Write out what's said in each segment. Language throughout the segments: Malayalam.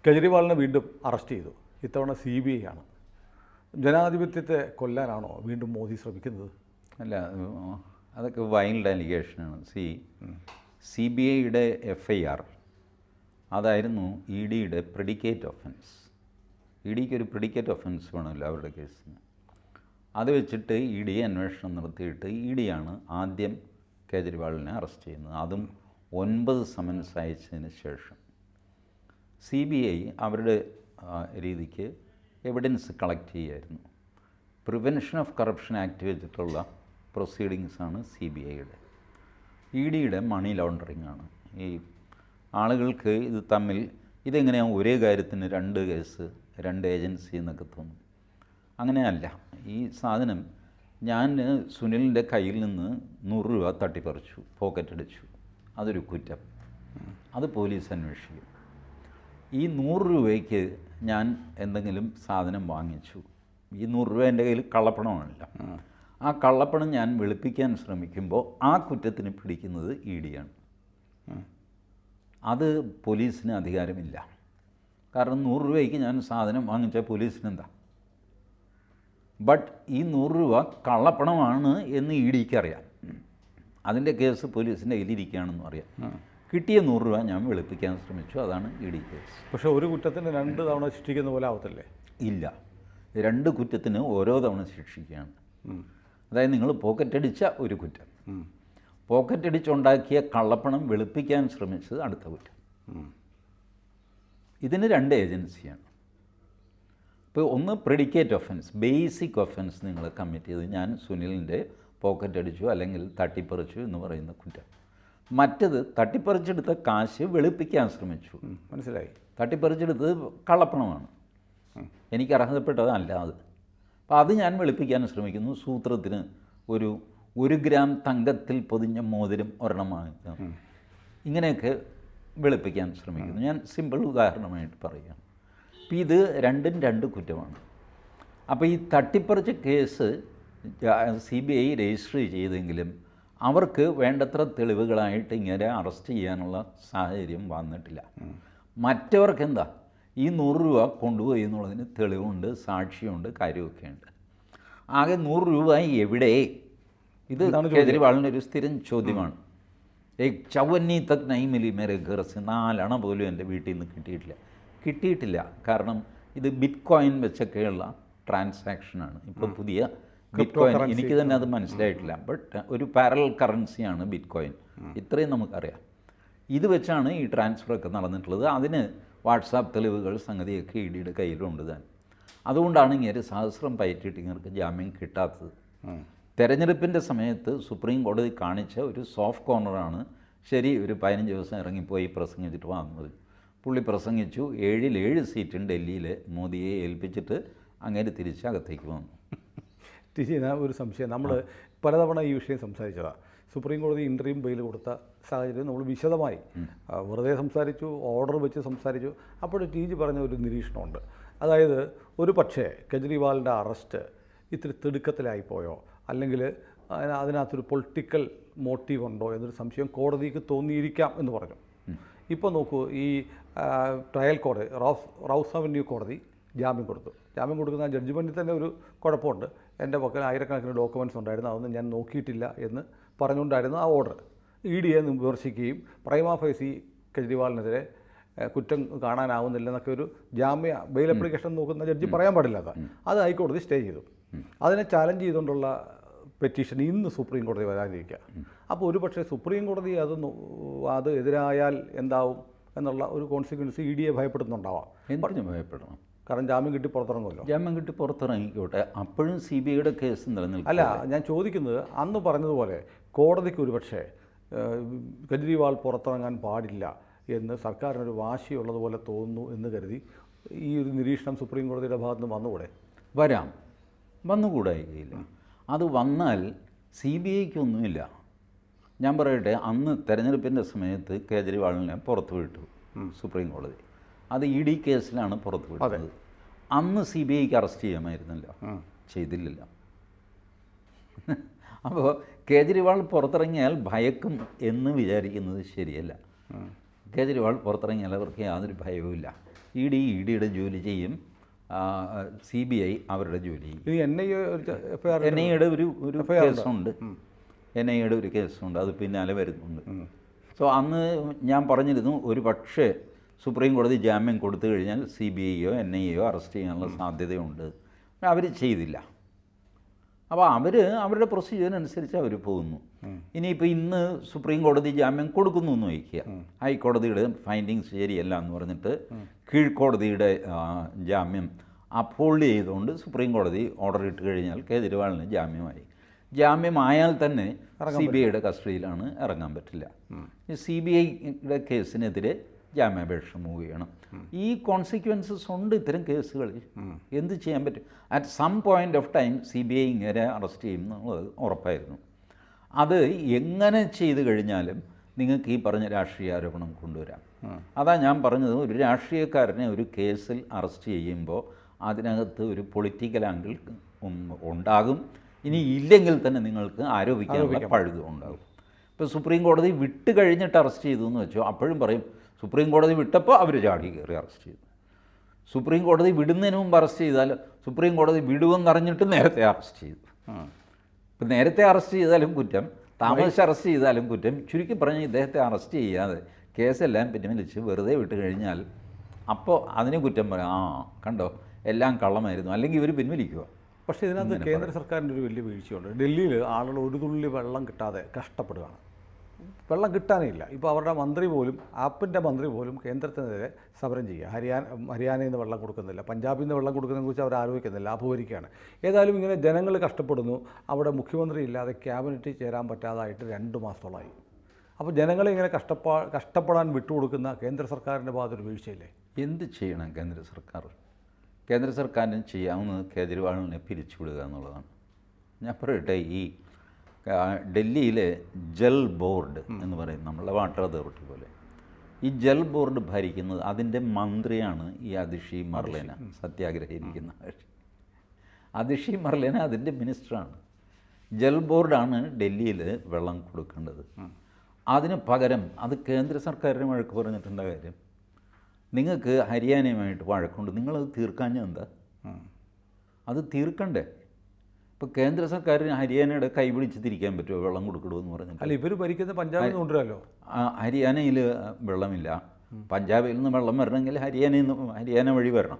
കെജ്രിവാളിനെ വീണ്ടും അറസ്റ്റ് ചെയ്തു. ഇത്തവണ CBI ആണ്. ജനാധിപത്യത്തെ കൊല്ലാനാണോ വീണ്ടും മോദി ശ്രമിക്കുന്നത്? അല്ല, അതൊക്കെ വൈൽഡ് അലിഗേഷനാണ്. CBIയുടെ FIR അതായിരുന്നു EDയുടെ പ്രിഡിക്കേറ്റ് ഒഫൻസ്. EDക്ക് ഒരു പ്രിഡിക്കേറ്റ് ഒഫൻസ് വേണമല്ലോ അവരുടെ കേസിന്. അത് വെച്ചിട്ട് ED അന്വേഷണം നടത്തിയിട്ട് EDയാണ് ആദ്യം കേജ്രിവാളിനെ അറസ്റ്റ് ചെയ്യുന്നത്. അതും 9 സമൻസ് അയച്ചതിന് ശേഷം. CBI അവരുടെ രീതിക്ക് എവിഡൻസ് കളക്ട് ചെയ്യായിരുന്നു. പ്രിവെൻഷൻ ഓഫ് കറപ്ഷൻ ആക്ട് വെച്ചിട്ടുള്ള പ്രൊസീഡിങ്സാണ് CBIയുടെ. EDയുടെ മണി ലോണ്ടറിങ് ആണ്. ഈ ആളുകൾക്ക് ഇത് തമ്മിൽ ഇതെങ്ങനെയാണ് ഒരേ കാര്യത്തിന് 2 കേസ് 2 ഏജൻസി എന്നൊക്കെ തോന്നും. അങ്ങനെയല്ല. ഈ സാധനം ഞാൻ സുനിലിൻ്റെ കയ്യിൽ നിന്ന് 100 രൂപ തട്ടിപ്പറിച്ചു, പോക്കറ്റടിച്ചു, അതൊരു കുറ്റം. അത് പോലീസ് അന്വേഷിക്കും. ഈ 100 രൂപയ്ക്ക് ഞാൻ എന്തെങ്കിലും സാധനം വാങ്ങിച്ചു. ഈ 100 രൂപ എൻ്റെ കയ്യിൽ കള്ളപ്പണമാണല്ലോ. ആ കള്ളപ്പണം ഞാൻ വെളുപ്പിക്കാൻ ശ്രമിക്കുമ്പോൾ ആ കുറ്റത്തിന് പിടിക്കുന്നത് EDയാണ്. അത് പോലീസിന് അധികാരമില്ല. കാരണം 100 രൂപയ്ക്ക് ഞാൻ സാധനം വാങ്ങിച്ചാൽ പോലീസിനെന്താ? ബട്ട് ഈ 100 രൂപ കള്ളപ്പണമാണ് എന്ന് EDക്ക് അറിയാം. അതിൻ്റെ കേസ് പോലീസിൻ്റെ കയ്യിലിരിക്കുകയാണെന്നും അറിയാം. കിട്ടിയ 100 രൂപ ഞാൻ വെളുപ്പിക്കാൻ ശ്രമിച്ചു. അതാണ് ED കേസ്. പക്ഷേ ഒരു കുറ്റത്തിന് 2 തവണ ശിക്ഷിക്കുന്ന പോലെ ആവത്തില്ലേ? ഇല്ല, 2 കുറ്റത്തിന് ഓരോ തവണ ശിക്ഷിക്കുകയാണ്. അതായത് നിങ്ങൾ പോക്കറ്റടിച്ച ഒരു കുറ്റം, പോക്കറ്റടിച്ചുണ്ടാക്കിയ കള്ളപ്പണം വെളുപ്പിക്കാൻ ശ്രമിച്ചത് അടുത്ത കുറ്റം. ഇതിന് 2 ഏജൻസിയാണ്. ഇപ്പോൾ ഒന്ന് പ്രിഡിക്കേറ്റ് ഒഫൻസ്, ബേസിക് ഒഫൻസ് നിങ്ങൾ കമ്മിറ്റ് ചെയ്ത് ഞാൻ സുനിലിൻ്റെ പോക്കറ്റടിച്ചു അല്ലെങ്കിൽ തട്ടിപ്പറിച്ചു എന്ന് പറയുന്ന കുറ്റം. മറ്റത് തട്ടിപ്പറിച്ചെടുത്ത കാശ് വെളുപ്പിക്കാൻ ശ്രമിച്ചു. മനസ്സിലായി. തട്ടിപ്പറിച്ചെടുത്തത് കള്ളപ്പണമാണ്, എനിക്ക് അർഹതപ്പെട്ടതല്ല അത്. അപ്പോൾ അത് ഞാൻ വെളുപ്പിക്കാൻ ശ്രമിക്കുന്നു. സൂത്രത്തിന് 1 ഗ്രാം തങ്കത്തിൽ പൊതിഞ്ഞ മോതിരം ഒരെണ്ണം വാങ്ങിക്കാം, ഇങ്ങനെയൊക്കെ വെളുപ്പിക്കാൻ ശ്രമിക്കുന്നു. ഞാൻ സിമ്പിൾ ഉദാഹരണമായിട്ട് പറയുകയാണ്. അപ്പോൾ ഇത് 2 കുറ്റമാണ്. അപ്പോൾ ഈ തട്ടിപ്പറിച്ച കേസ് CBI രജിസ്റ്റർ ചെയ്തെങ്കിലും അവർക്ക് വേണ്ടത്ര തെളിവുകളായിട്ട് ഇങ്ങനെ അറസ്റ്റ് ചെയ്യാനുള്ള സാഹചര്യം വന്നിട്ടില്ല. മറ്റവർക്ക് എന്താ, ഈ 100 രൂപ കൊണ്ടുപോയി എന്നുള്ളതിന് തെളിവുണ്ട്, സാക്ഷിയുണ്ട്, കാര്യമൊക്കെയുണ്ട്. ആകെ 100 രൂപ എവിടെ? ഇത് കേജ്രിവാളിൻ്റെ ഒരു സ്ഥിരം ചോദ്യമാണ്. 54 തക് നഹീ മിലി മേരെ ഘർ സെ, 4 അണ പോലും എൻ്റെ വീട്ടിൽ നിന്ന് കിട്ടിയിട്ടില്ല. കാരണം ഇത് ബിറ്റ് കോയിൻ വെച്ചൊക്കെയുള്ള ട്രാൻസാക്ഷനാണ്. ഇപ്പോൾ പുതിയ ബിറ്റ് കോയിൻ, എനിക്ക് തന്നെ അത് മനസ്സിലായിട്ടില്ല. ബട്ട് ഒരു പാരലൽ കറൻസിയാണ് ബിറ്റ് കോയിൻ, ഇത്രയും നമുക്കറിയാം. ഇത് വെച്ചാണ് ഈ ട്രാൻസ്ഫറൊക്കെ നടന്നിട്ടുള്ളത്. അതിന് വാട്സാപ്പ് തെളിവുകൾ സംഗതിയൊക്കെ EDയുടെ കയ്യിലുണ്ട് താൻ. അതുകൊണ്ടാണ് ഇങ്ങനെ സഹസ്രം പയറ്റിയിട്ട് ഇവർക്ക് ജാമ്യം കിട്ടാത്തത്. തെരഞ്ഞെടുപ്പിൻ്റെ സമയത്ത് സുപ്രീം കോടതി കാണിച്ച ഒരു സോഫ്റ്റ് കോർണറാണ്. ശരി, ഒരു 15 ദിവസം ഇറങ്ങിപ്പോയി പ്രസംഗിച്ചിട്ട് വന്നത്. പുള്ളി പ്രസംഗിച്ചു, 7 സീറ്റും ഡൽഹിയിൽ മോദിയെ ഏൽപ്പിച്ചിട്ട് അങ്ങനെ തിരിച്ചകത്തേക്ക് വന്നു. ഒരു സംശയം, നമ്മൾ പലതവണ ഈ വിഷയം സംസാരിച്ചതാണ്. സുപ്രീം കോടതി ഇൻട്രീം ബെയിൽ കൊടുത്ത സാഹചര്യം നമ്മൾ വിശദമായി വെറുതെ സംസാരിച്ചു, ഓർഡർ വെച്ച് സംസാരിച്ചു. അപ്പോൾ TG പറഞ്ഞ ഒരു നിരീക്ഷണമുണ്ട്. അതായത് ഒരു പക്ഷേ കെജ്രിവാളിൻ്റെ അറസ്റ്റ് ഇത്തിരി തിടുക്കത്തിലായിപ്പോയോ, അല്ലെങ്കിൽ അതിനകത്തൊരു പൊളിറ്റിക്കൽ മോട്ടീവ് ഉണ്ടോ എന്നൊരു സംശയം കോടതിക്ക് തോന്നിയിരിക്കാം എന്ന് പറഞ്ഞു. ഇപ്പോൾ നോക്കൂ, ഈ ട്രയൽ കോടതി റൌസ് അവന്യൂ കോടതി ജാമ്യം കൊടുത്തു. ജാമ്യം കൊടുക്കുന്ന ജഡ്ജ്മെൻറ്റിൽ തന്നെ ഒരു കുഴപ്പമുണ്ട്. എൻ്റെ പക്കൽ ആയിരക്കണക്കിന് ഡോക്യുമെൻറ്റ്സ് ഉണ്ടായിരുന്നു, അതൊന്നും ഞാൻ നോക്കിയിട്ടില്ല എന്ന് പറഞ്ഞുകൊണ്ടായിരുന്നു ആ ഓർഡർ. EDയെ വിമർശിക്കുകയും പ്രൈമാ ഫേസി കെജ്രിവാളിനെതിരെ കുറ്റം കാണാനാവുന്നില്ലെന്നൊക്കെ ഒരു ബെയിൽ ആപ്ലിക്കേഷൻ നോക്കുന്ന ജഡ്ജി പറയാൻ പാടില്ലാത്ത അത് ഹൈക്കോടതി സ്റ്റേ ചെയ്തു. അതിനെ ചാലഞ്ച് ചെയ്തുകൊണ്ടുള്ള പെറ്റീഷൻ ഇന്ന് സുപ്രീം കോടതി വരാനിരിക്കുക. അപ്പോൾ ഒരു പക്ഷേ സുപ്രീം കോടതി അത് എതിരായാൽ എന്താവും എന്നുള്ള ഒരു കോൺസിക്വൻസ് EDയെ ഭയപ്പെടുന്നുണ്ടാവാം. എന്തിനു ഭയപ്പെടണം? കാരണം ജാമ്യം കിട്ടി പുറത്തിറങ്ങുമല്ലോ. ജാമ്യം കിട്ടി പുറത്തിറങ്ങിക്കോട്ടെ, അപ്പോഴും CBIയുടെ കേസ് നിലനിൽക്കും. അല്ല, ഞാൻ ചോദിക്കുന്നത് അന്ന് പറഞ്ഞതുപോലെ കോടതിക്ക് ഒരു പക്ഷേ കെജ്രിവാൾ പുറത്തിറങ്ങാൻ പാടില്ല എന്ന് സർക്കാരിനൊരു വാശിയുള്ളതുപോലെ തോന്നുന്നു എന്ന് കരുതി ഈ ഒരു നിരീക്ഷണം സുപ്രീം കോടതിയുടെ ഭാഗത്ത് നിന്ന് വന്നുകൂടെ? വന്നുകൂടായില്ല. അത് വന്നാൽ CBIക്കൊന്നുമില്ല. ഞാൻ പറയട്ടെ, അന്ന് തെരഞ്ഞെടുപ്പിൻ്റെ സമയത്ത് കേജ്രിവാളിനെ പുറത്തു വിട്ടു സുപ്രീം കോടതി. അത് ED കേസിലാണ് പുറത്തു വിട്ടത്. അന്ന് CBIക്ക് അറസ്റ്റ് ചെയ്യാമായിരുന്നല്ലോ, ചെയ്തില്ലല്ലോ. അപ്പോൾ കേജ്രിവാൾ പുറത്തിറങ്ങിയാൽ ഭയക്കും എന്ന് വിചാരിക്കുന്നത് ശരിയല്ല. കേജ്രിവാൾ പുറത്തിറങ്ങിയാൽ അവർക്ക് യാതൊരു ഭയവുമില്ല. ഇഡിയുടെ ജോലി ചെയ്യും, CBI അവരുടെ ജോലി ചെയ്യും. ഇത് NIAയുടെ ഒരു കേസുണ്ട്, NIAയുടെ ഒരു കേസുണ്ട്, അത് പിന്നാലെ വരുന്നുണ്ട്. സോ അന്ന് ഞാൻ പറഞ്ഞിരുന്നു ഒരു പക്ഷേ സുപ്രീം കോടതി ജാമ്യം കൊടുത്തു കഴിഞ്ഞാൽ CBIയോ NIAയോ അറസ്റ്റ് ചെയ്യാനുള്ള സാധ്യതയുണ്ട്. അവർ ചെയ്തില്ല. അപ്പോൾ അവരുടെ പ്രൊസീജിയർ അനുസരിച്ച് അവർ പോകുന്നു. ഇനിയിപ്പോൾ ഇന്ന് സുപ്രീം കോടതി ജാമ്യം കൊടുക്കുന്നു എന്ന് വയ്ക്കുക, ഹൈക്കോടതിയുടെ ഫൈൻഡിങ്സ് ശരിയല്ല എന്ന് പറഞ്ഞിട്ട് കീഴ്ക്കോടതിയുടെ ജാമ്യം അപ്ഹോൾഡ് ചെയ്തുകൊണ്ട് സുപ്രീം കോടതി ഓർഡർ ഇട്ട് കഴിഞ്ഞാൽ കേജ്രിവാളിന് ജാമ്യമായി. ജാമ്യമായാൽ തന്നെ CBIയുടെ കസ്റ്റഡിയിലാണ്, ഇറങ്ങാൻ പറ്റില്ല. ഈ CBIയുടെ കേസിനെതിരെ ജാമ്യാപേക്ഷ മൂവ് ചെയ്യണം. ഈ കോൺസിക്വൻസസ് ഉണ്ട് ഇത്തരം കേസുകളിൽ. എന്ത് ചെയ്യാൻ പറ്റും? At some point of time CBI ഇങ്ങനെ അറസ്റ്റ് ചെയ്യും എന്നുള്ളത് ഉറപ്പായിരുന്നു. അത് എങ്ങനെ ചെയ്തു കഴിഞ്ഞാലും നിങ്ങൾക്ക് ഈ പറഞ്ഞ രാഷ്ട്രീയ ആരോപണം കൊണ്ടുവരാം. അതാ ഞാൻ പറഞ്ഞത്, ഒരു രാഷ്ട്രീയക്കാരനെ ഒരു കേസിൽ അറസ്റ്റ് ചെയ്യുമ്പോൾ അതിനകത്ത് ഒരു പൊളിറ്റിക്കൽ ആംഗിൾ ഉണ്ടാകും. ഇനി ഇല്ലെങ്കിൽ തന്നെ നിങ്ങൾക്ക് ആരോപിക്കാനുള്ള പഴുതും ഉണ്ടാകും. ഇപ്പോൾ സുപ്രീം കോടതി വിട്ട് കഴിഞ്ഞിട്ട് അറസ്റ്റ് ചെയ്തു എന്ന് വെച്ചോ, അപ്പോഴും പറയും സുപ്രീം കോടതി വിട്ടപ്പോൾ അവർ ചാടി കയറി അറസ്റ്റ് ചെയ്തു. സുപ്രീം കോടതി വിടുന്നതിന് മുമ്പ് അറസ്റ്റ് ചെയ്താൽ സുപ്രീം കോടതി വിടുമെന്നറിഞ്ഞിട്ട് നേരത്തെ അറസ്റ്റ് ചെയ്തു. ഇപ്പം നേരത്തെ അറസ്റ്റ് ചെയ്താലും കുറ്റം, താമസിച്ച് അറസ്റ്റ് ചെയ്താലും കുറ്റം. ചുരുക്കി പറഞ്ഞ് ഇദ്ദേഹത്തെ അറസ്റ്റ് ചെയ്യാതെ കേസെല്ലാം പിൻവലിച്ച് വെറുതെ വിട്ട് കഴിഞ്ഞാൽ അപ്പോൾ അതിന് കുറ്റം പറയാം, കണ്ടോ എല്ലാം കള്ളമായിരുന്നു, അല്ലെങ്കിൽ ഇവർ പിൻവലിക്കുക. പക്ഷേ ഇതിനകത്ത് കേന്ദ്ര സർക്കാരിൻ്റെ ഒരു വലിയ വീഴ്ചയുണ്ട്. ഡൽഹിയിൽ ആളുകൾ ഒരു തുള്ളി വെള്ളം കിട്ടാതെ കഷ്ടപ്പെടുകയാണ്. വെള്ളം കിട്ടാനേ ഇല്ല. ഇപ്പോൾ അവരുടെ മന്ത്രി പോലും, ആപ്പിൻ്റെ മന്ത്രി പോലും കേന്ദ്രത്തിനെതിരെ സമരം ചെയ്യുക. ഹരിയാനയിൽ നിന്ന് വെള്ളം കൊടുക്കുന്നില്ല, പഞ്ചാബിൽ നിന്ന് വെള്ളം കൊടുക്കുന്നതിനെക്കുറിച്ച് അവർ ആലോചിക്കുന്നില്ല, അപഹരിക്കുകയാണ്. ഏതായാലും ഇങ്ങനെ ജനങ്ങൾ കഷ്ടപ്പെടുന്നു. അവിടെ മുഖ്യമന്ത്രി ഇല്ലാതെ ക്യാബിനറ്റിൽ ചേരാൻ പറ്റാതായിട്ട് 2 മാസത്തോളമായി. അപ്പോൾ ജനങ്ങളെ ഇങ്ങനെ കഷ്ടപ്പെടാൻ വിട്ടുകൊടുക്കുന്ന കേന്ദ്ര സർക്കാരിൻ്റെ ഭാഗത്തൊരു വീഴ്ചയില്ലേ? എന്ത് ചെയ്യണം കേന്ദ്ര സർക്കാർ? കേന്ദ്ര സർക്കാരിന് ചെയ്യാവുന്നത് കേജ്രിവാളിനെ പിരിച്ചുവിടുക എന്നുള്ളതാണ്. ഞാൻ പറയട്ടെ, ഈ ഡൽഹിയിലെ ജൽ ബോർഡ് എന്ന് പറയും, നമ്മളെ വാട്ടർ അതോറിറ്റി പോലെ, ഈ ജൽ ബോർഡ് ഭരിക്കുന്നത് അതിൻ്റെ മന്ത്രിയാണ് ഈ അതിഷി മർലേന, സത്യാഗ്രഹം ഇരിക്കുന്ന അതിഷി മർലേന അതിൻ്റെ മിനിസ്റ്ററാണ്. ജൽ ബോർഡാണ് ഡൽഹിയിൽ വെള്ളം കൊടുക്കേണ്ടത്. അതിന് പകരം അത് കേന്ദ്ര സർക്കാരിന് വഴക്ക് പറഞ്ഞിട്ടുണ്ട കാര്യം, നിങ്ങൾക്ക് ഹരിയാനയുമായിട്ട് വഴക്കുണ്ട്, നിങ്ങളത് തീർക്കാഞ്ഞ എന്താ? അത് തീർക്കണ്ടേ? ഇപ്പോൾ കേന്ദ്ര സർക്കാരിന് ഹരിയാനയുടെ കൈപിടിച്ച് തിരിക്കാൻ പറ്റുമോ വെള്ളം കൊടുക്കണമെന്ന് പറഞ്ഞിട്ട്? അല്ല, ഇവർ ഭരിക്കുന്ന പഞ്ചാബിൽ നിന്ന് കൊണ്ടുവരാമല്ലോ. ഹരിയാനയിൽ വെള്ളമില്ല, പഞ്ചാബിൽ നിന്ന് വെള്ളം വരണമെങ്കിൽ ഹരിയാന വഴി വരണം.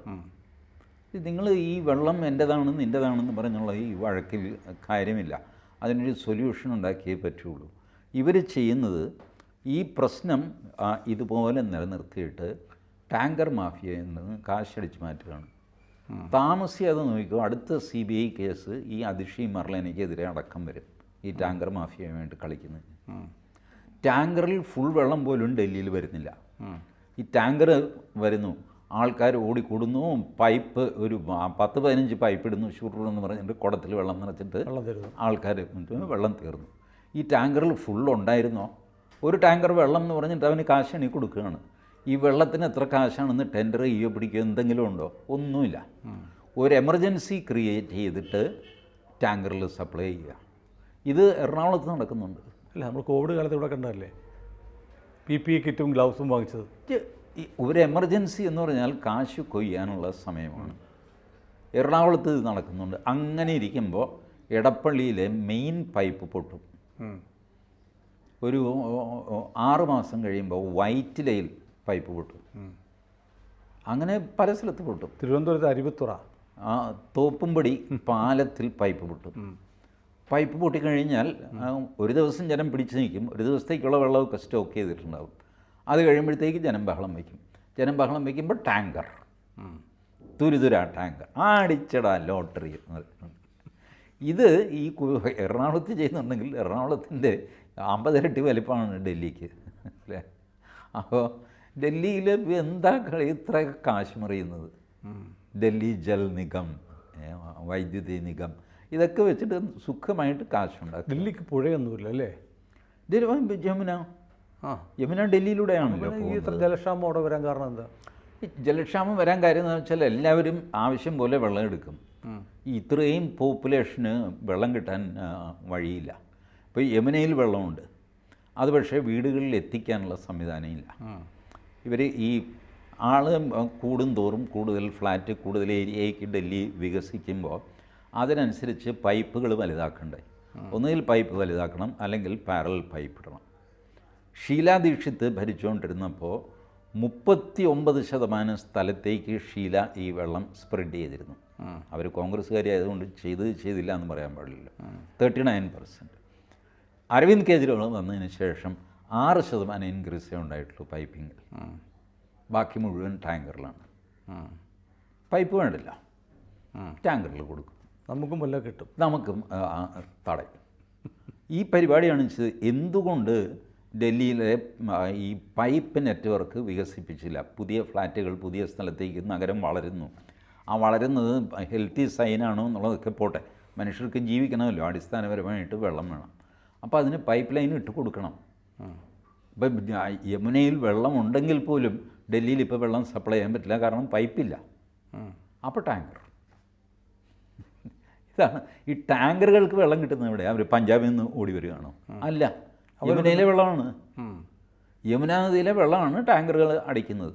നിങ്ങൾ ഈ വെള്ളം എൻ്റെതാണെന്ന് നിൻ്റെതാണെന്ന് പറഞ്ഞുള്ള ഈ വഴക്കിൽ കാര്യമില്ല. അതിനൊരു സൊല്യൂഷൻ ഉണ്ടാക്കിയേ പറ്റുള്ളൂ. ഇവർ ചെയ്യുന്നത് ഈ പ്രശ്നം ഇതുപോലെ നിലനിർത്തിയിട്ട് ടാങ്കർ മാഫിയയിൽ നിന്ന് കാശടിച്ച് മാറ്റുകയാണ്. താമസിയാതെ നോക്കിക്കോ, അടുത്ത CBI കേസ് ഈ അതിഷി മർലേനയ്ക്കെതിരെ അടക്കം വരും, ഈ ടാങ്കർ മാഫിയയുമായിട്ട് കളിക്കുന്നത്. ടാങ്കറിൽ ഫുൾ വെള്ളം പോലും ഡൽഹിയിൽ വരുന്നില്ല. ഈ ടാങ്കർ വരുന്നു, ആൾക്കാർ ഓടിക്കൂടുന്നു, പൈപ്പ് ഒരു 10-15 പൈപ്പ് ഇടുന്നു, ഷുറെന്ന് പറഞ്ഞിട്ട് കുടത്തിൽ വെള്ളം നിറച്ചിട്ട് ആൾക്കാർ വെള്ളം തീർന്നു. ഈ ടാങ്കറിൽ ഫുൾ ഉണ്ടായിരുന്നോ? ഒരു ടാങ്കർ വെള്ളം എന്ന് പറഞ്ഞിട്ട് അവന് കാശ് എണി കൊടുക്കുകയാണ്. ഈ വെള്ളത്തിന് എത്ര കാശാണെന്ന് ടെൻഡർ ചെയ്യുകയോ പിടിക്കുകയോ എന്തെങ്കിലും ഉണ്ടോ? ഒന്നുമില്ല. ഒരു എമർജൻസി ക്രിയേറ്റ് ചെയ്തിട്ട് ടാങ്കറിൽ സപ്ലൈ ചെയ്യുക. ഇത് എറണാകുളത്ത് നടക്കുന്നുണ്ട്. അല്ല, നമ്മൾ കോവിഡ് കാലത്ത് ഇവിടെ കണ്ടതല്ലേ PPE കിറ്റും ഗ്ലൗസും വാങ്ങിച്ചത്. ഒരു എമർജൻസി എന്ന് പറഞ്ഞാൽ കാശ് കൊയ്യാനുള്ള സമയമാണ്. എറണാകുളത്ത് ഇത് നടക്കുന്നുണ്ട്. അങ്ങനെ ഇരിക്കുമ്പോൾ എടപ്പള്ളിയിലെ മെയിൻ പൈപ്പ് പൊട്ടും. ഒരു 6 മാസം കഴിയുമ്പോൾ വൈറ്റിലയിൽ പൈപ്പ് പൊട്ടും. അങ്ങനെ പല സ്ഥലത്ത് പൊട്ടും. തിരുവനന്തപുരത്ത് അരുവിത്തുറ, തോപ്പുംപടി പാലത്തിൽ പൈപ്പ് പൊട്ടും. പൈപ്പ് പൊട്ടിക്കഴിഞ്ഞാൽ ഒരു ദിവസം ജനം പിടിച്ചു നിൽക്കും, ഒരു ദിവസത്തേക്കുള്ള വെള്ളമൊക്കെ സ്റ്റോക്ക് ചെയ്തിട്ടുണ്ടാകും. അത് കഴിയുമ്പോഴത്തേക്ക് ജനം ബഹളം വയ്ക്കും. ജനം ബഹളം വയ്ക്കുമ്പോൾ ടാങ്കർ, തുരുതുരാ ടാങ്കർ, അടിച്ചടാ ലോട്ടറി എന്ന് പറയുന്നത്. ഇത് ഈ എറണാകുളത്ത് ചെയ്യുന്നുണ്ടെങ്കിൽ എറണാകുളത്തിൻ്റെ 50 ഇരട്ടി വലിപ്പമാണ് ഡൽഹിക്ക്, അല്ലേ? അപ്പോൾ ഡൽഹിയിൽ എന്താ ഇത്ര കാശ് മറിയുന്നത്? ഡൽഹി ജൽ നിഗം, വൈദ്യുതി നിഗം, ഇതൊക്കെ വെച്ചിട്ട് സുഖമായിട്ട് കാശുണ്ടാക്കും. ഡൽഹിക്ക് പുഴയൊന്നുമില്ല അല്ലേ? യമുന ഡൽഹിയിലൂടെയാണല്ലോ. ഈ ജലക്ഷാമം അവിടെ വരാൻ കാരണം എന്താ? ജലക്ഷാമം വരാൻ കാര്യം എന്ന് വെച്ചാൽ എല്ലാവരും ആവശ്യം പോലെ വെള്ളം എടുക്കും. ഇത്രയും പോപ്പുലേഷന് വെള്ളം കിട്ടാൻ വഴിയില്ല. ഇപ്പോൾ യമുനയിൽ വെള്ളമുണ്ട്, അത് പക്ഷേ വീടുകളിൽ എത്തിക്കാനുള്ള സംവിധാനമില്ല. ഇവർ ഈ ആൾ കൂടും തോറും കൂടുതൽ ഫ്ലാറ്റ് കൂടുതൽ ഏരിയയ്ക്ക് ഡൽഹി വികസിക്കുമ്പോൾ അതിനനുസരിച്ച് പൈപ്പുകൾ വലുതാക്കണ്ടേ. ഒന്നുകിൽ പൈപ്പ് വലുതാക്കണം, അല്ലെങ്കിൽ പാരലൽ പൈപ്പ് ഇടണം. ഷീലാ ദീക്ഷിത് ഭരിച്ചുകൊണ്ടിരുന്നപ്പോൾ 39% സ്ഥലത്തേക്ക് ഷീല ഈ വെള്ളം സ്പ്രെഡ് ചെയ്തിരുന്നു. അവർ കോൺഗ്രസ്സുകാരി ആയതുകൊണ്ട് ചെയ്തില്ല എന്ന് പറയാൻ പാടില്ല. 39%. അരവിന്ദ് കെജ്രിവാൾ വന്നതിന് ശേഷം 6% ഇൻക്രീസേ ഉണ്ടായിട്ടുള്ളൂ പൈപ്പിങ്ങിൽ. ബാക്കി മുഴുവൻ ടാങ്കറിലാണ്. പൈപ്പ് വേണ്ടില്ല, ടാങ്കറിൽ കൊടുക്കും, നമുക്കും വല്ല കിട്ടും, നമുക്കും തടയും. ഈ പരിപാടിയാണ് ചെയ്തത്. എന്തുകൊണ്ട് ഡൽഹിയിലെ ഈ പൈപ്പ് നെറ്റ്വർക്ക് വികസിപ്പിച്ചില്ല? പുതിയ ഫ്ലാറ്റുകൾ പുതിയ സ്ഥലത്തേക്ക് നഗരം വളരുന്നു. ആ വളരുന്നത് ഹെൽത്തി സൈനാണോ എന്നുള്ളതൊക്കെ പോട്ടെ, മനുഷ്യർക്ക് ജീവിക്കണമല്ലോ, അടിസ്ഥാനപരമായിട്ട് വെള്ളം വേണം. അപ്പോൾ അതിന് പൈപ്പ് ലൈൻ ഇട്ട് കൊടുക്കണം. ഇപ്പം യമുനയിൽ വെള്ളം ഉണ്ടെങ്കിൽ പോലും ഡൽഹിയിൽ ഇപ്പോൾ വെള്ളം സപ്ലൈ ചെയ്യാൻ പറ്റില്ല, കാരണം പൈപ്പില്ല. അപ്പോൾ ടാങ്കർ. ഇതാണ് ഈ ടാങ്കറുകൾക്ക് വെള്ളം കിട്ടുന്നത് എവിടെ? അവർ പഞ്ചാബിൽ നിന്ന് ഓടി വരികയാണോ? അല്ല, യമുനയിലെ വെള്ളമാണ്. യമുന നദിയിലെ വെള്ളമാണ് ടാങ്കറുകൾ അടിക്കുന്നത്.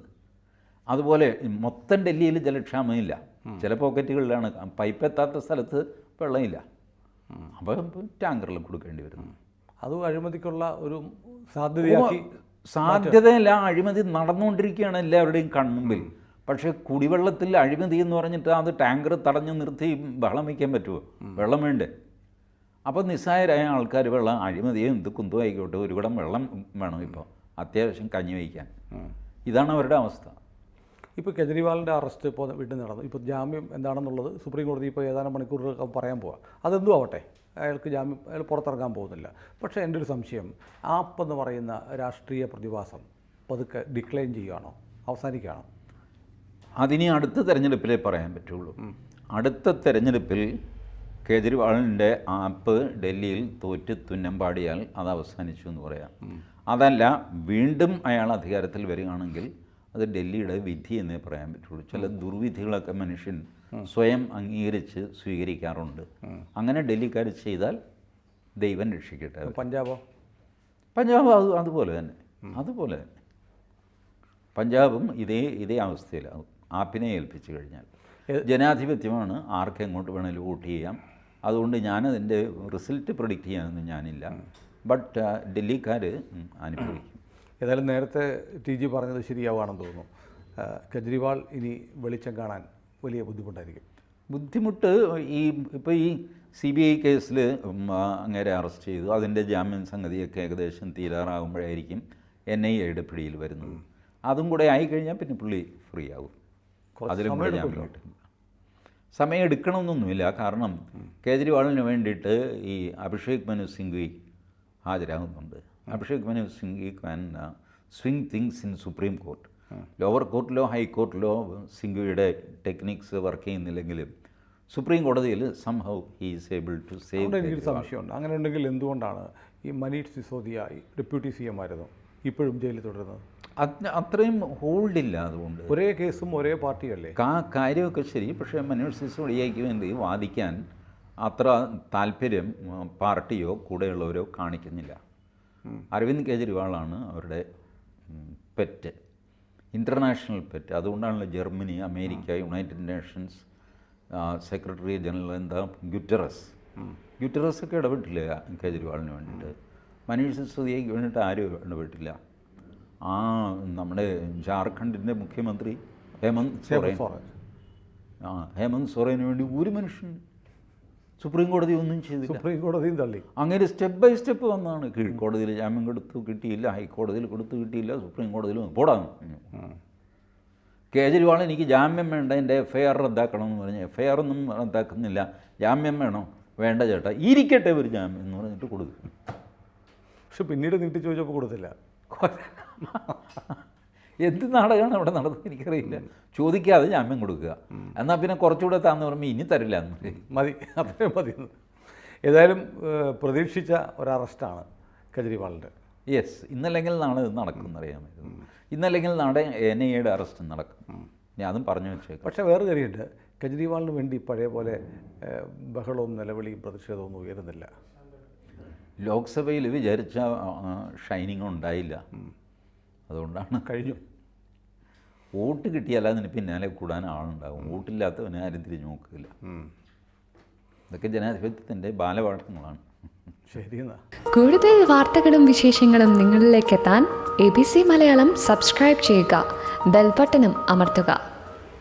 അതുപോലെ മൊത്തം ഡൽഹിയിൽ ജലക്ഷാമമില്ല, ചില പോക്കറ്റുകളിലാണ്. പൈപ്പ് എത്താത്ത സ്ഥലത്ത് വെള്ളമില്ല, അപ്പോൾ ടാങ്കറിൽ കൊടുക്കേണ്ടി വരുന്നു. അത് അഴിമതിക്കുള്ള ഒരു സാധ്യതയാക്കി. സാധ്യതയല്ല, അഴിമതി നടന്നുകൊണ്ടിരിക്കുകയാണ് എല്ലാവരുടെയും കൺമുമ്പിൽ. പക്ഷേ കുടിവെള്ളത്തിൽ അഴിമതി എന്ന് പറഞ്ഞിട്ട് അത് ടാങ്കർ തടഞ്ഞു നിർത്തി ബഹളം വയ്ക്കാൻ പറ്റുമോ? വെള്ളം വേണ്ടേ? അപ്പോൾ നിസ്സായരായ ആൾക്കാർ വെള്ളം അഴിമതിയോ എന്ത് കുന്തോ ആയിക്കോട്ടെ, ഒരു കുടം വെള്ളം വേണം ഇപ്പോൾ അത്യാവശ്യം കഞ്ഞി വയ്ക്കാൻ. ഇതാണ് അവരുടെ അവസ്ഥ. ഇപ്പോൾ കെജ്രിവാളിൻ്റെ അറസ്റ്റ് ഇപ്പോൾ വീട്ടിൽ നടന്നു. ഇപ്പോൾ ജാമ്യം എന്താണെന്നുള്ളത് സുപ്രീം കോടതി ഇപ്പോൾ ഏതാനും മണിക്കൂറുകൾ പറയാൻ പോവാം. അതെന്തും ആവട്ടെ, അയാൾക്ക് ജാമ്യം, അയാൾ പുറത്തിറങ്ങാൻ പോകുന്നില്ല. പക്ഷേ എൻ്റെ ഒരു സംശയം, ആപ്പ് എന്ന് പറയുന്ന രാഷ്ട്രീയ പ്രതിഭാസം പതുക്കെ ഡിക്ലൈൻ ചെയ്യുകയാണോ, അവസാനിക്കുകയാണോ? അതിനി അടുത്ത തെരഞ്ഞെടുപ്പിലേ പറയാൻ പറ്റുള്ളൂ. അടുത്ത തെരഞ്ഞെടുപ്പിൽ കേജ്രിവാളിൻ്റെ ആപ്പ് ഡൽഹിയിൽ തോറ്റ് തുന്നം പാടിയാൽ അത് അവസാനിച്ചു എന്ന് പറയാം. അതല്ല, വീണ്ടും അയാൾ അധികാരത്തിൽ വരികയാണെങ്കിൽ അത് ഡൽഹിയുടെ വിധി എന്നേ പറയാൻ പറ്റുള്ളൂ. ചില ദുർവിധികളൊക്കെ മനുഷ്യൻ സ്വയം അംഗീകരിച്ച് സ്വീകരിക്കാറുണ്ട്. അങ്ങനെ ഡൽഹിക്കാർ ചെയ്താൽ ദൈവം രക്ഷിക്കട്ടെ. പഞ്ചാബ് അതുപോലെ തന്നെ പഞ്ചാബും ഇതേ അവസ്ഥയിലാകും. ആപ്പിനെ ഏൽപ്പിച്ചു കഴിഞ്ഞാൽ ജനാധിപത്യമാണ്, ആർക്കെങ്ങോട്ട് വേണമെങ്കിലും വോട്ട് ചെയ്യാം. അതുകൊണ്ട് ഞാനതിൻ്റെ റിസൾട്ട് പ്രൊഡിക്റ്റ് ചെയ്യാനൊന്നും ഞാനില്ല. ബട്ട് ഡൽഹിക്കാർ അനുഭവിക്കും. ഏതായാലും നേരത്തെ ടി ജി പറഞ്ഞത് ശരിയാവുകയാണെന്ന് തോന്നുന്നു. കെജ്രിവാൾ ഇനി വെളിച്ചം കാണാൻ വലിയ ബുദ്ധിമുട്ടായിരിക്കും. ബുദ്ധിമുട്ട് ഇപ്പോൾ ഈ CBI കേസിൽ അങ്ങേരെ അറസ്റ്റ് ചെയ്തു. അതിൻ്റെ ജാമ്യം സംഗതിയൊക്കെ ഏകദേശം തീരാറാകുമ്പോഴായിരിക്കും NIAയുടെ പിടിയിൽ വരുന്നത്. അതും കൂടെ ആയിക്കഴിഞ്ഞാൽ പിന്നെ പുള്ളി ഫ്രീ ആകും. അതിലും കൂടെ ജാമ്യം കിട്ടും. സമയം എടുക്കണമെന്നൊന്നുമില്ല. കാരണം കേജ്രിവാളിന് വേണ്ടിയിട്ട് ഈ അഭിഷേക് മനു സിംഗ്വി ഹാജരാകുന്നുണ്ട്. Abhishek Manu Singhvi can swing things in supreme court. Lower കോർട്ടിലോ ഹൈക്കോർട്ടിലോ സിംഗ്വിയുടെ ടെക്നിക്സ് വർക്ക് ചെയ്യുന്നില്ലെങ്കിലും സുപ്രീം കോടതിയിൽ somehow he is able to save. എനിക്കൊരു സംശയമുണ്ട്. അങ്ങനെ ഉണ്ടെങ്കിൽ എന്തുകൊണ്ടാണ് ഈ മനീഷ് സിസോദിയ ഡെപ്യൂട്ടി CM ആയിരുന്നു ഇപ്പോഴും ജയിലിൽ തുടരുന്നത്? അത്രയും ഹോൾഡില്ല. അതുകൊണ്ട് ഒരേ കേസും ഒരേ പാർട്ടിയല്ലേ? കാര്യമൊക്കെ ശരി. പക്ഷേ മനീഷ് സിസോദിയയ്ക്ക് വേണ്ടി വാദിക്കാൻ അത്ര താല്പര്യം പാർട്ടിയോ കൂടെയുള്ളവരോ കാണിക്കുന്നില്ല. അരവിന്ദ് കെജ്രിവാളാണ് അവരുടെ പെറ്റ്, ഇൻ്റർനാഷണൽ പെറ്റ്. അതുകൊണ്ടാണല്ലോ Germany, America, United Nations secretary general Guterres ഒക്കെ ഇടപെട്ടില്ല കേജ്രിവാളിന് വേണ്ടിയിട്ട്. മനീഷ് സിസോദിയയ്ക്ക് വേണ്ടിയിട്ട് ആരും ഇടപെട്ടില്ല. നമ്മുടെ ജാർഖണ്ഡിൻ്റെ മുഖ്യമന്ത്രി ഹേമന്ത് സോറന് വേണ്ടി ഒരു മനുഷ്യൻ സുപ്രീം കോടതി ഒന്നും ചെയ്തില്ല. സുപ്രീം കോടതിയും തള്ളി. അങ്ങനെ സ്റ്റെപ്പ് ബൈ സ്റ്റെപ്പ് വന്നാണ്. കീഴ്ക്കോടതിയിൽ ജാമ്യം കൊടുത്തു, കിട്ടിയില്ല. ഹൈക്കോടതിയിൽ കൊടുത്തു, കിട്ടിയില്ല. സുപ്രീം കോടതിയിൽ പോടാ. കേജ്രിവാൾ എനിക്ക് ജാമ്യം വേണ്ട, എൻ്റെ FIR റദ്ദാക്കണമെന്ന് പറഞ്ഞ് FIR ഒന്നും റദ്ദാക്കുന്നില്ല, ജാമ്യം വേണോ? വേണ്ട ചേട്ടാ, ഇരിക്കട്ടെ ഒരു ജാമ്യം എന്ന് പറഞ്ഞിട്ട് കൊടുക്കും. പക്ഷെ പിന്നീട് നീട്ടി ചോദിച്ചപ്പോൾ കൊടുത്തില്ല. എന്ത് നാടകമാണ് അവിടെ നടന്നത് എനിക്കറിയില്ല. ചോദിക്കാതെ ജാമ്യം കൊടുക്കുക, എന്നാൽ പിന്നെ കുറച്ചുകൂടെ താന്ന് പറയുമ്പോൾ ഇനി തരില്ല എന്ന് മതി, അത്രയും മതി. ഏതായാലും പ്രതീക്ഷിച്ച ഒരറസ്റ്റാണ് കെജ്രിവാളിൻ്റെ. യെസ്, ഇന്നല്ലെങ്കിൽ നാളെ ഇത് നടക്കുമെന്നറിയാമായിരുന്നു. ഇന്നല്ലെങ്കിൽ നാളെ NIAയുടെ അറസ്റ്റ് നടക്കും. ഞാൻ അതും പറഞ്ഞു വെച്ചേക്കാം. പക്ഷേ വേറെ കാര്യമുണ്ട്, കെജ്രിവാളിന് വേണ്ടി പഴയ പോലെ ബഹളവും നിലവിളിയും പ്രതിഷേധവും ഒന്നും ഉയരുന്നില്ല. ലോക്സഭയിൽ വിചാരിച്ച ഷൈനിങ് ഉണ്ടായില്ല. അതുകൊണ്ടാണ് കഴിഞ്ഞു. വോട്ട് കിട്ടിയാൽ അതിന് പിന്നാലെ കൂടാൻ ആളുണ്ടാകും, വോട്ടില്ലാത്തവനെ ആരും തിരിഞ്ഞു നോക്കില്ല. ഇതൊക്കെ ജനാധിപത്യത്തിൻ്റെ ബാലപാഠങ്ങളാണ്. ശരി എന്നാ. കൂടുതൽ വാർത്തകളും വിശേഷങ്ങളും നിങ്ങളിലേക്ക് എത്താൻ ABC മലയാളം സബ്സ്ക്രൈബ് ചെയ്യുക, ബെൽബട്ടനും അമർത്തുക.